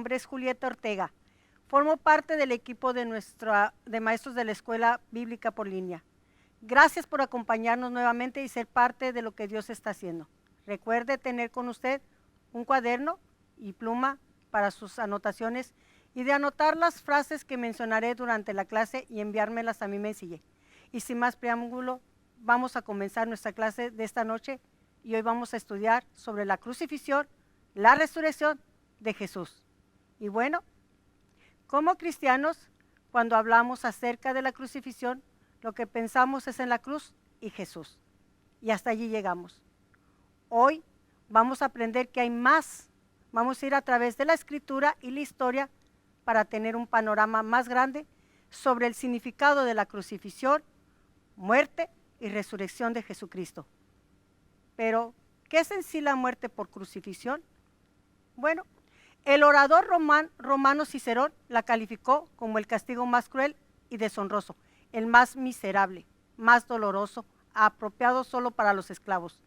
nombre es Julieta Ortega. Formo parte del equipo de maestros de la Escuela Bíblica por Línea. Gracias por acompañarnos nuevamente y ser parte de lo que Dios está haciendo. Recuerde tener con usted un cuaderno y pluma para sus anotaciones y de anotar las frases que mencionaré durante la clase y enviármelas a mi mensaje. Y sin más preámbulo, vamos a comenzar nuestra clase de esta noche y hoy vamos a estudiar sobre la crucifixión, la resurrección de Jesús. Y bueno, como cristianos, cuando hablamos acerca de la crucifixión, lo que pensamos es en la cruz y Jesús. Y hasta allí llegamos. Hoy vamos a aprender que hay más. Vamos a ir a través de la escritura y la historia para tener un panorama más grande sobre el significado de la crucifixión, muerte y resurrección de Jesucristo. Pero, ¿qué es en sí la muerte por crucifixión? Bueno, el orador romano Cicerón la calificó como el castigo más cruel y deshonroso, el más miserable, más doloroso, apropiado solo para los esclavos.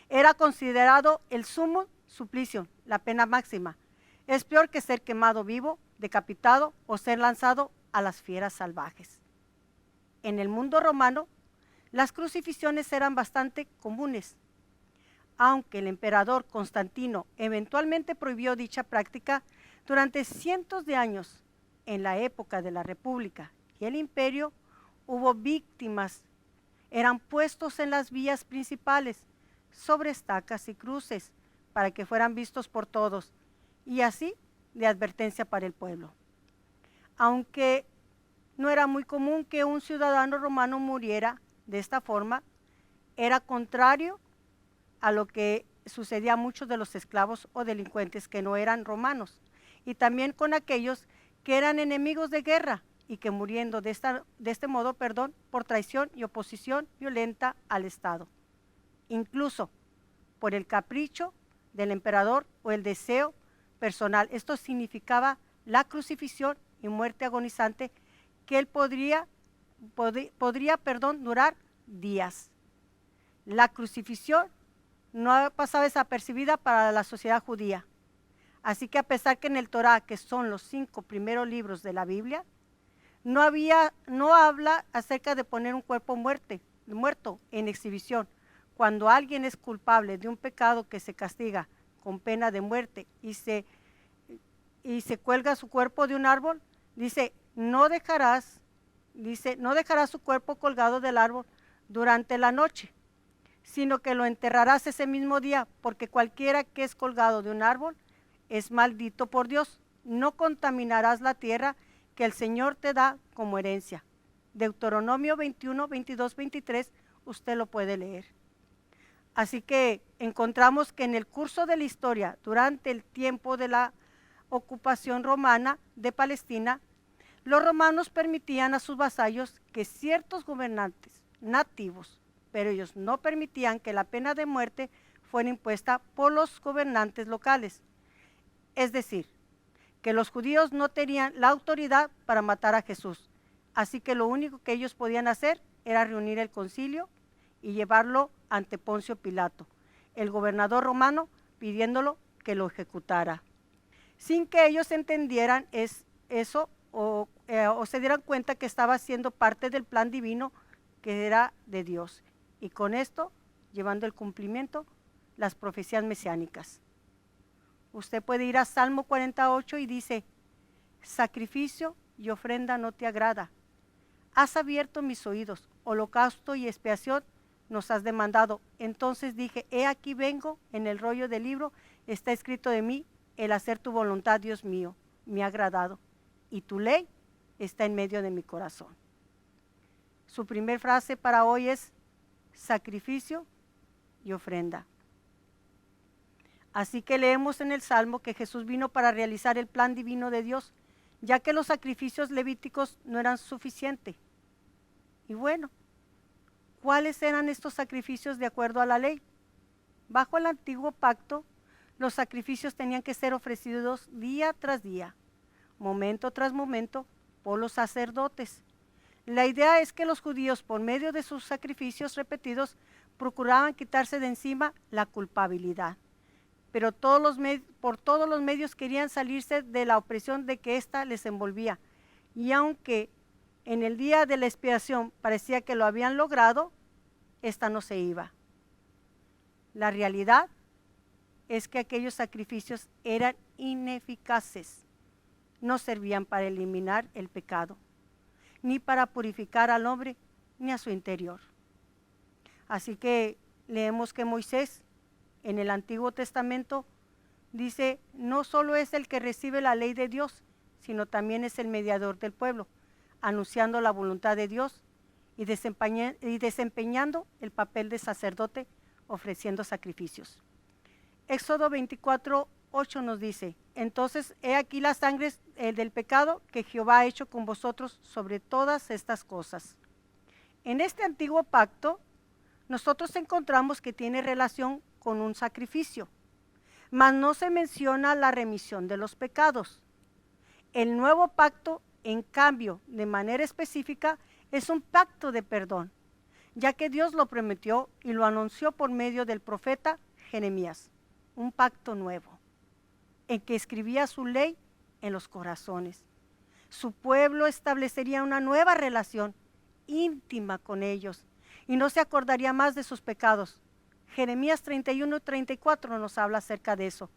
Era considerado el sumo suplicio, la pena máxima. Es peor que ser quemado vivo, decapitado o ser lanzado a las fieras salvajes. En el mundo romano, las crucifixiones eran bastante comunes. Aunque el emperador Constantino eventualmente prohibió dicha práctica, durante cientos de años, en la época de la República y el Imperio, hubo víctimas. Eran puestos en las vías principales, sobre estacas y cruces, para que fueran vistos por todos, y así de advertencia para el pueblo. Aunque no era muy común que un ciudadano romano muriera de esta forma, era contrario a lo que sucedía a muchos de los esclavos o delincuentes que no eran romanos, y también con aquellos que eran enemigos de guerra y que muriendo de este modo, por traición y oposición violenta al Estado. Incluso por el capricho del emperador o el deseo personal. Esto significaba la crucifixión y muerte agonizante que él podría durar días. La crucifixión no pasaba desapercibida para la sociedad judía. Así que a pesar que en el Torá, que son los 5 primeros libros de la Biblia, no habla acerca de poner un cuerpo muerto en exhibición. Cuando alguien es culpable de un pecado que se castiga con pena de muerte y se cuelga su cuerpo de un árbol, dice, no dejarás su cuerpo colgado del árbol durante la noche, sino que lo enterrarás ese mismo día, porque cualquiera que es colgado de un árbol es maldito por Dios. No contaminarás la tierra que el Señor te da como herencia. Deuteronomio 21, 22, 23, usted lo puede leer. Así que encontramos que en el curso de la historia, durante el tiempo de la ocupación romana de Palestina, los romanos permitían a sus vasallos que ciertos gobernantes nativos, pero ellos no permitían que la pena de muerte fuera impuesta por los gobernantes locales. Es decir, que los judíos no tenían la autoridad para matar a Jesús. Así que lo único que ellos podían hacer era reunir el concilio y llevarlo ante Poncio Pilato, el gobernador romano, pidiéndolo que lo ejecutara. Sin que ellos entendieran eso o se dieran cuenta que estaba siendo parte del plan divino que era de Dios. Y con esto, llevando el cumplimiento, las profecías mesiánicas. Usted puede ir a Salmo 48 y dice, sacrificio y ofrenda no te agrada. Has abierto mis oídos, holocausto y expiación nos has demandado. Entonces dije, he aquí vengo, en el rollo del libro está escrito de mí, el hacer tu voluntad, Dios mío, me ha agradado, y tu ley está en medio de mi corazón. Su primer frase para hoy es sacrificio y ofrenda. Así que leemos en el Salmo que Jesús vino para realizar el plan divino de Dios, ya que los sacrificios levíticos no eran suficientes. Y bueno, ¿cuáles eran estos sacrificios de acuerdo a la ley? Bajo el antiguo pacto, los sacrificios tenían que ser ofrecidos día tras día, momento tras momento, por los sacerdotes. La idea es que los judíos, por medio de sus sacrificios repetidos, procuraban quitarse de encima la culpabilidad. pero por todos los medios querían salirse de la opresión de que ésta les envolvía. Y aunque en el día de la expiación parecía que lo habían logrado, ésta no se iba. La realidad es que aquellos sacrificios eran ineficaces. No servían para eliminar el pecado, ni para purificar al hombre, ni a su interior. Así que leemos que Moisés, en el Antiguo Testamento, dice, no solo es el que recibe la ley de Dios, sino también es el mediador del pueblo, anunciando la voluntad de Dios y desempeñando el papel de sacerdote, ofreciendo sacrificios. Éxodo 24:8 nos dice, entonces he aquí la sangre del pecado que Jehová ha hecho con vosotros sobre todas estas cosas. En este antiguo pacto, nosotros encontramos que tiene relación con un sacrificio, mas no se menciona la remisión de los pecados. El nuevo pacto, en cambio, de manera específica, es un pacto de perdón, ya que Dios lo prometió y lo anunció por medio del profeta Jeremías, un pacto nuevo, en que escribía su ley en los corazones. Su pueblo establecería una nueva relación íntima con ellos y no se acordaría más de sus pecados. Jeremías 31:34 nos habla acerca de eso.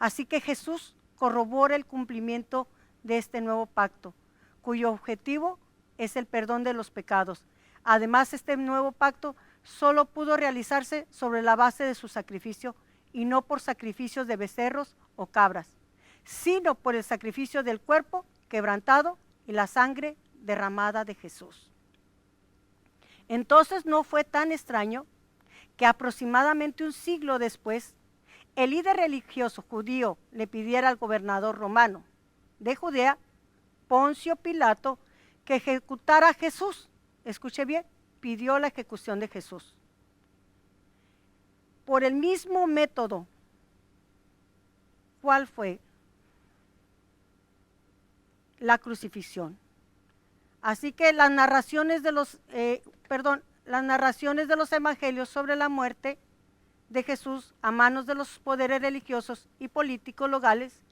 Así que Jesús corrobora el cumplimiento de este nuevo pacto, cuyo objetivo es el perdón de los pecados. Además, este nuevo pacto solo pudo realizarse sobre la base de su sacrificio y no por sacrificios de becerros o cabras, sino por el sacrificio del cuerpo quebrantado y la sangre derramada de Jesús. Entonces no fue tan extraño que aproximadamente un siglo después, el líder religioso judío le pidiera al gobernador romano de Judea, Poncio Pilato, que ejecutara a Jesús. Escuche bien, pidió la ejecución de Jesús. Por el mismo método. ¿Cuál fue? La crucifixión. Así que las narraciones de los evangelios sobre la muerte de Jesús a manos de los poderes religiosos y políticos locales,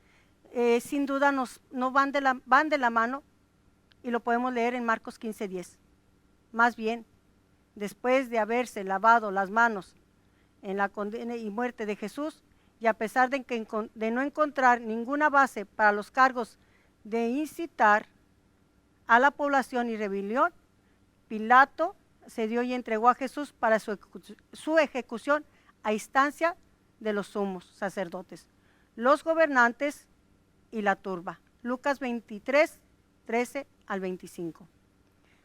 sin duda van de la mano, y lo podemos leer en Marcos 15:10. Más bien, después de haberse lavado las manos en la condena y muerte de Jesús, y a pesar de no encontrar ninguna base para los cargos de incitar a la población y rebelión, Pilato cedió y entregó a Jesús para su ejecución a instancia de los sumos sacerdotes, los gobernantes y la turba. Lucas 23:13-25.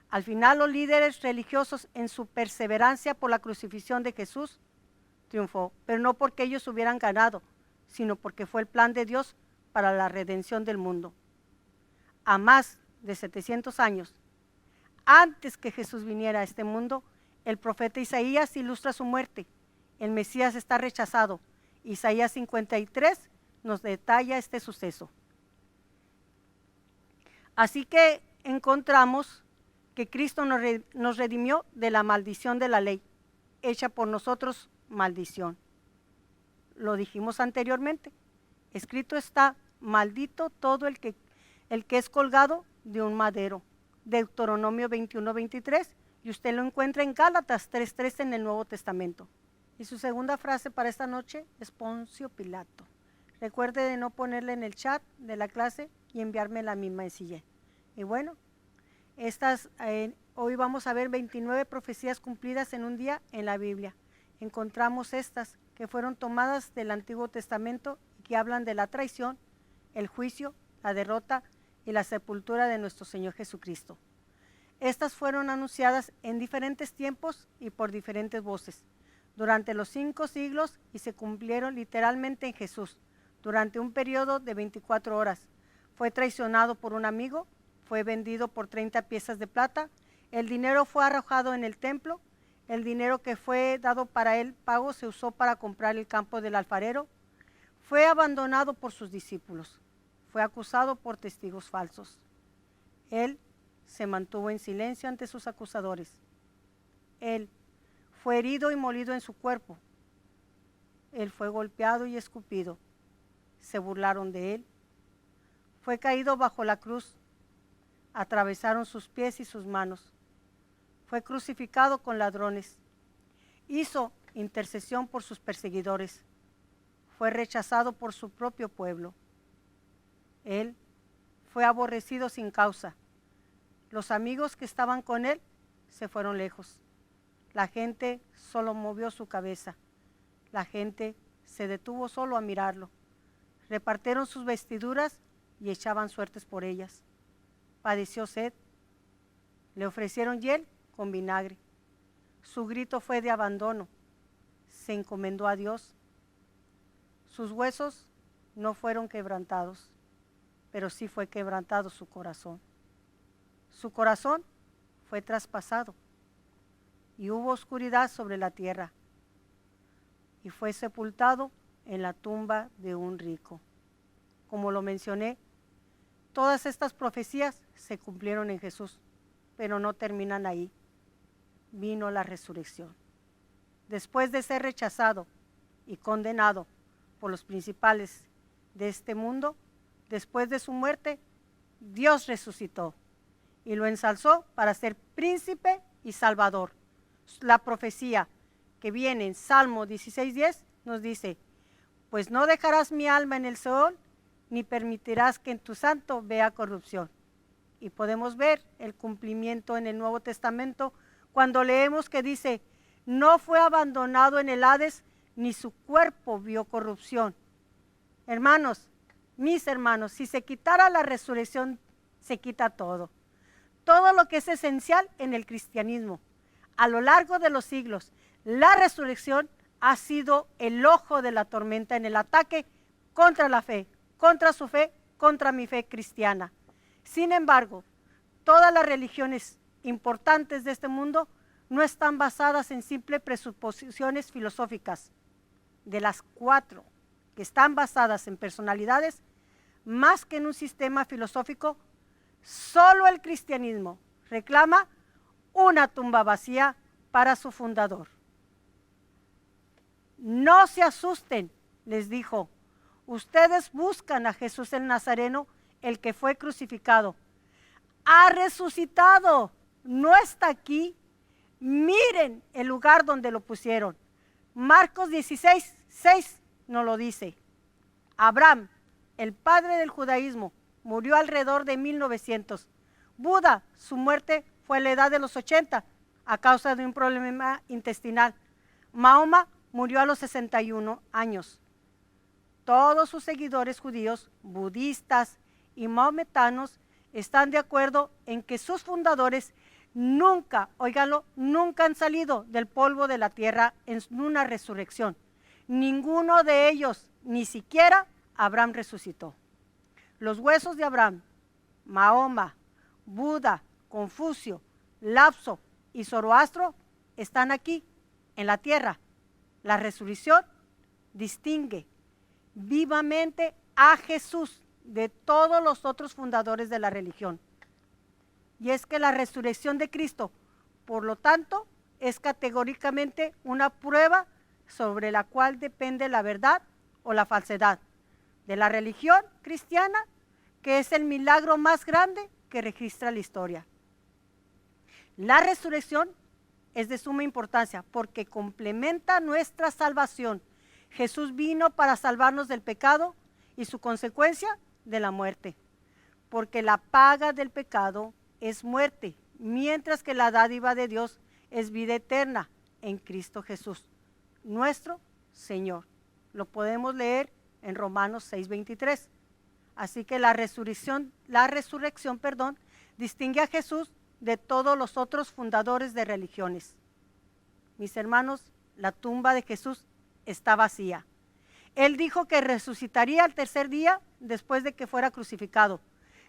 Al final, los líderes religiosos, en su perseverancia por la crucifixión de Jesús, triunfó, pero no porque ellos hubieran ganado, sino porque fue el plan de Dios para la redención del mundo. A más de 700 años antes que Jesús viniera a este mundo, el profeta Isaías ilustra su muerte. El Mesías está rechazado. Isaías 53 nos detalla este suceso. Así que encontramos que Cristo nos redimió de la maldición de la ley, hecha por nosotros maldición. Lo dijimos anteriormente. Escrito está, maldito todo el que es colgado de un madero. Deuteronomio 21:23, y usted lo encuentra en Gálatas 3:3 en el Nuevo Testamento. Y su segunda frase para esta noche es Poncio Pilato. Recuerde de no ponerle en el chat de la clase y enviarme la misma sencillez. Y bueno, hoy vamos a ver 29 profecías cumplidas en un día en la Biblia. Encontramos estas que fueron tomadas del Antiguo Testamento y que hablan de la traición, el juicio, la derrota y la sepultura de nuestro Señor Jesucristo. Estas fueron anunciadas en diferentes tiempos y por diferentes voces durante los 5 siglos y se cumplieron literalmente en Jesús durante un periodo de 24 horas. Fue traicionado por un amigo, fue vendido por 30 piezas de plata, el dinero fue arrojado en el templo, el dinero que fue dado para el pago se usó para comprar el campo del alfarero, fue abandonado por sus discípulos, fue acusado por testigos falsos. Él se mantuvo en silencio ante sus acusadores. Él fue herido y molido en su cuerpo. él fue golpeado y escupido. Se burlaron de él. Fue caído bajo la cruz. Atravesaron sus pies y sus manos. Fue crucificado con ladrones. Hizo intercesión por sus perseguidores. Fue rechazado por su propio pueblo. Él fue aborrecido sin causa. Los amigos que estaban con él se fueron lejos. La gente solo movió su cabeza. La gente se detuvo solo a mirarlo. Repartieron sus vestiduras y echaban suertes por ellas. Padeció sed. Le ofrecieron hiel con vinagre. Su grito fue de abandono. Se encomendó a Dios. Sus huesos no fueron quebrantados, pero sí fue quebrantado su corazón. Su corazón fue traspasado y hubo oscuridad sobre la tierra, y fue sepultado en la tumba de un rico. Como lo mencioné, todas estas profecías se cumplieron en Jesús, pero no terminan ahí. Vino la resurrección. Después de ser rechazado y condenado por los principales de este mundo, después de su muerte, Dios resucitó y lo ensalzó para ser príncipe y salvador. La profecía que viene en Salmo 16:10 nos dice: pues no dejarás mi alma en el Seol, ni permitirás que en tu santo vea corrupción. Y podemos ver el cumplimiento en el Nuevo Testamento cuando leemos que dice: no fue abandonado en el Hades, ni su cuerpo vio corrupción. Hermanos, mis hermanos, si se quitara la resurrección, se quita todo. Todo lo que es esencial en el cristianismo. A lo largo de los siglos, la resurrección ha sido el ojo de la tormenta en el ataque contra la fe, contra su fe, contra mi fe cristiana. Sin embargo, todas las religiones importantes de este mundo no están basadas en simples presuposiciones filosóficas. De las 4 que están basadas en personalidades, más que en un sistema filosófico, solo el cristianismo reclama una tumba vacía para su fundador. No se asusten, les dijo, ustedes buscan a Jesús el Nazareno, el que fue crucificado. Ha resucitado, no está aquí. Miren el lugar donde lo pusieron. Marcos 16:6 nos lo dice. Abraham, el padre del judaísmo, murió alrededor de 1900. Buda, su muerte fue a la edad de los 80 a causa de un problema intestinal. Mahoma murió a los 61 años. Todos sus seguidores judíos, budistas y mahometanos están de acuerdo en que sus fundadores nunca, óiganlo, nunca han salido del polvo de la tierra en una resurrección. Ninguno de ellos, ni siquiera Abraham resucitó. Los huesos de Abraham, Mahoma, Buda, Confucio, Lapso y Zoroastro están aquí, en la tierra. La resurrección distingue vivamente a Jesús de todos los otros fundadores de la religión. Y es que la resurrección de Cristo, por lo tanto, es categóricamente una prueba sobre la cual depende la verdad o la falsedad de la religión cristiana, que es el milagro más grande que registra la historia. La resurrección es de suma importancia porque complementa nuestra salvación. Jesús vino para salvarnos del pecado y su consecuencia de la muerte, porque la paga del pecado es muerte, mientras que la dádiva de Dios es vida eterna en Cristo Jesús, nuestro Señor. Lo podemos leer en Romanos 6:23. Así que la resurrección, distingue a Jesús de todos los otros fundadores de religiones. Mis hermanos, la tumba de Jesús está vacía. Él dijo que resucitaría al tercer día después de que fuera crucificado.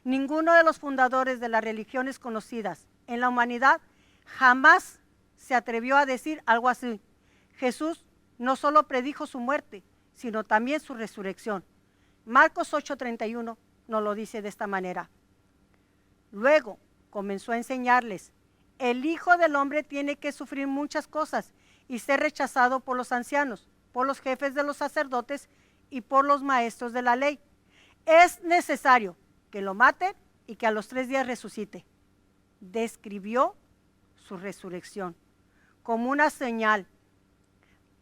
Ninguno de los fundadores de las religiones conocidas en la humanidad jamás se atrevió a decir algo así. Jesús no solo predijo su muerte, sino también su resurrección. Marcos 8:31 nos lo dice de esta manera. Luego comenzó a enseñarles: el Hijo del Hombre tiene que sufrir muchas cosas y ser rechazado por los ancianos, por los jefes de los sacerdotes y por los maestros de la ley. Es necesario que lo maten y que a los 3 días resucite. Describió su resurrección como una señal.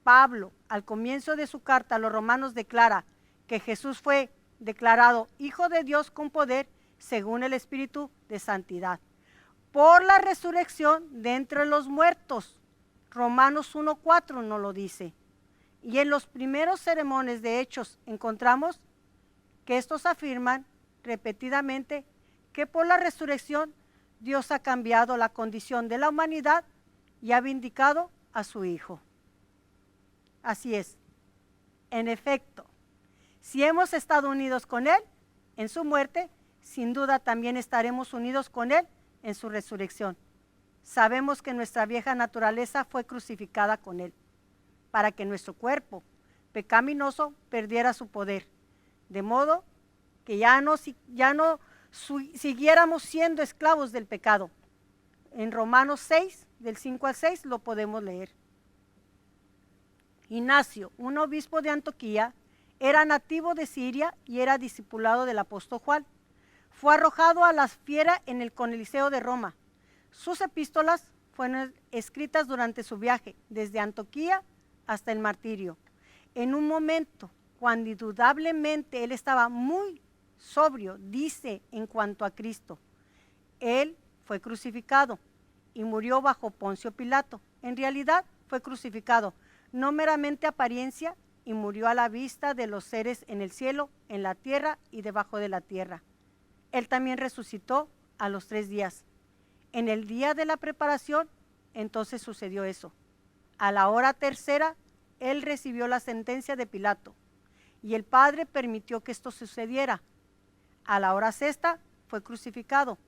Pablo, al comienzo de su carta a los romanos, declara que Jesús fue declarado Hijo de Dios con poder según el Espíritu de Santidad, por la resurrección de entre los muertos. Romanos 1:4 nos lo dice. Y en los primeros sermones de Hechos encontramos que estos afirman repetidamente que por la resurrección Dios ha cambiado la condición de la humanidad y ha vindicado a su Hijo. Así es. En efecto, si hemos estado unidos con Él en su muerte, sin duda también estaremos unidos con Él en su resurrección. Sabemos que nuestra vieja naturaleza fue crucificada con Él, para que nuestro cuerpo pecaminoso perdiera su poder, de modo que ya no siguiéramos siendo esclavos del pecado. En Romanos 6, del 5 al 6, lo podemos leer. Ignacio, un obispo de Antioquía, era nativo de Siria y era discipulado del apóstol Juan. Fue arrojado a las fieras en el Coliseo de Roma. Sus epístolas fueron escritas durante su viaje, desde Antioquía hasta el martirio. En un momento, cuando indudablemente él estaba muy sobrio, dice en cuanto a Cristo, él fue crucificado y murió bajo Poncio Pilato. En realidad fue crucificado, no meramente apariencia, y murió a la vista de los seres en el cielo, en la tierra y debajo de la tierra. Él también resucitó a los 3 días. En el día de la preparación, entonces sucedió eso. A la hora tercera, él recibió la sentencia de Pilato, y el Padre permitió que esto sucediera. A la hora sexta, fue crucificado.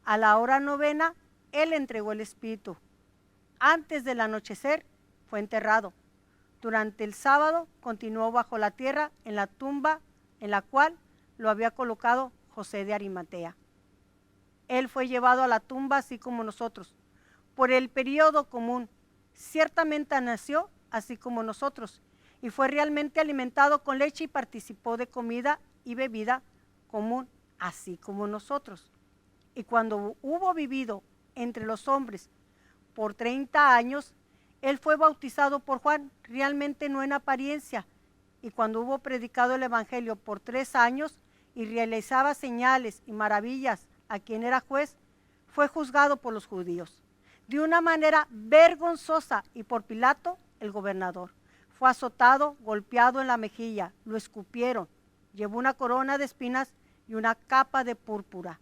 A la hora novena, él entregó el Espíritu. Antes del anochecer, fue enterrado. Durante el sábado, continuó bajo la tierra en la tumba en la cual lo había colocado José de Arimatea. Él fue llevado a la tumba así como nosotros, por el periodo común. Ciertamente nació así como nosotros, y fue realmente alimentado con leche y participó de comida y bebida común, así como nosotros. Y cuando hubo vivido entre los hombres por 30 años, él fue bautizado por Juan, realmente no en apariencia, y cuando hubo predicado el evangelio por 3 años y realizaba señales y maravillas a quien era juez, fue juzgado por los judíos de una manera vergonzosa y por Pilato, el gobernador. Fue azotado, golpeado en la mejilla, lo escupieron, llevó una corona de espinas y una capa de púrpura.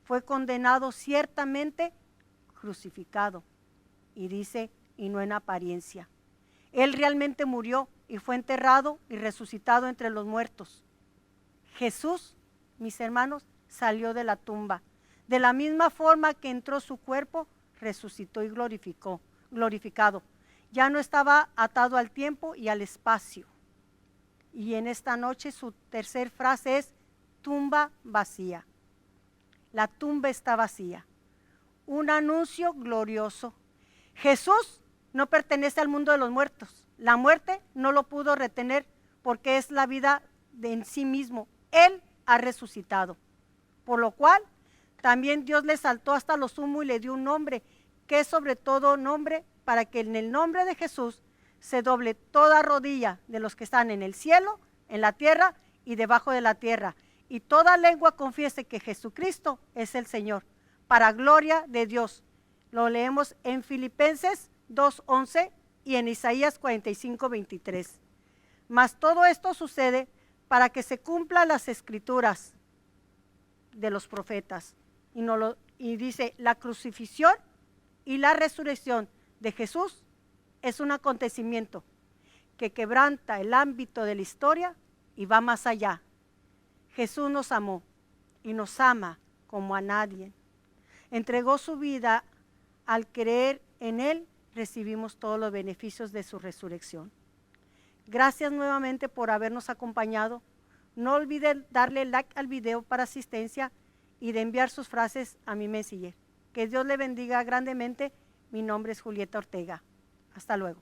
Fue condenado ciertamente, crucificado, y dice, y no en apariencia. Él realmente murió y fue enterrado y resucitado entre los muertos. Jesús, mis hermanos, salió de la tumba. De la misma forma que entró su cuerpo, resucitó y glorificado. Ya no estaba atado al tiempo y al espacio. Y en esta noche su tercer frase es tumba vacía. La tumba está vacía. Un anuncio glorioso. Jesús no pertenece al mundo de los muertos. La muerte no lo pudo retener porque es la vida en sí mismo. Él ha resucitado. Por lo cual, también Dios le saltó hasta lo sumo y le dio un nombre, que es sobre todo nombre, para que en el nombre de Jesús se doble toda rodilla de los que están en el cielo, en la tierra y debajo de la tierra, y toda lengua confiese que Jesucristo es el Señor, para gloria de Dios. Lo leemos en Filipenses 2:11 y en Isaías 45:23. Mas todo esto sucede para que se cumplan las escrituras de los profetas. Y dice, la crucifixión y la resurrección de Jesús es un acontecimiento que quebranta el ámbito de la historia y va más allá. Jesús nos amó y nos ama como a nadie. Entregó su vida. Al creer en Él, recibimos todos los beneficios de su resurrección. Gracias nuevamente por habernos acompañado. No olviden darle like al video para asistencia y de enviar sus frases a mi Messenger. Que Dios le bendiga grandemente. Mi nombre es Julieta Ortega. Hasta luego.